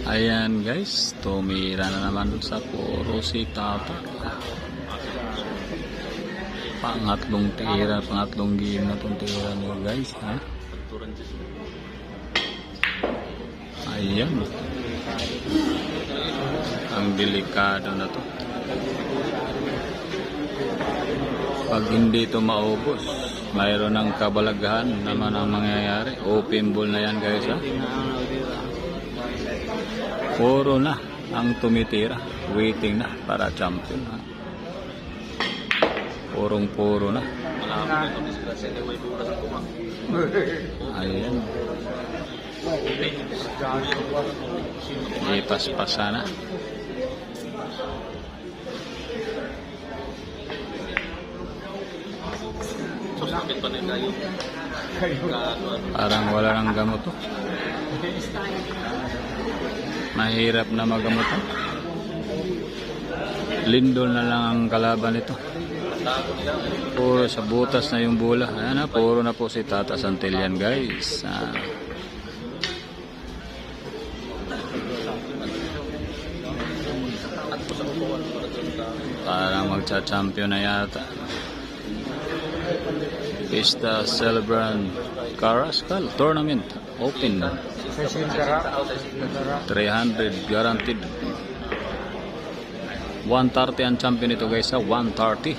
Ayan guys, tumira na naman sa puro si Tata. Pangatlong game na itong tira nyo guys, ha? Ayan. Ang delikado na to. Pag hindi ito maubos, mayroon ng kabalagahan naman ang mangyayari. Open ball na yan guys, ha? Puro na ang tumitira. Waiting na para champion, ha? Purong-puro na. Ayan. Ipas-pasa na. Parang wala nang gamot to. Mahirap na magamot to. Lindol na lang ang kalaban nito. Puro sa butas na yung bola. Ayan na, puro na po si Tata Santillan guys. Parang magcha-champion na yata. Pista Celebrant Carrascal Tournament Open 300 guaranteed. 130 ang champion ito guys, 130.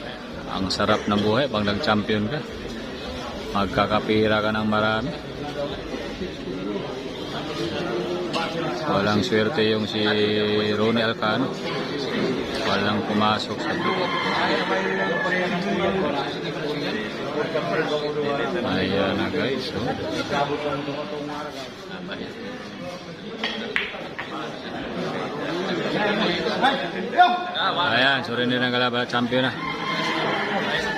Ang sarap ng buhay pag nag-champion ka. Magkakapira ka ng marami. Walang swerte yung si Ronnie Alcano. Walang pumasok sa buhay. Ayan na guys, oh. Ayan, suri nila ng kalaban, champion na.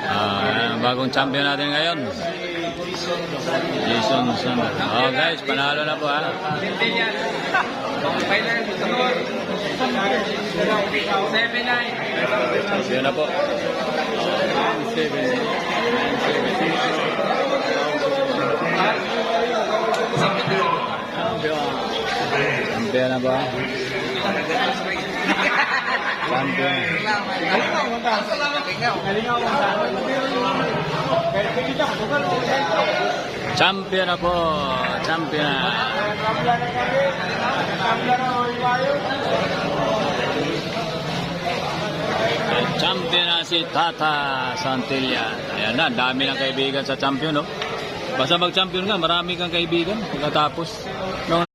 Ayan, bagong champion natin ngayon, Jason Sanders. Oh guys, panalo na po, ha. Champion na po. Champion na ba? Champion. Champion na po. Champion na. Champion na si Tata Santillan. Ayan na, dami ng kaibigan sa champion, no? Basta mag-champion ka, marami kang kaibigan pagkatapos.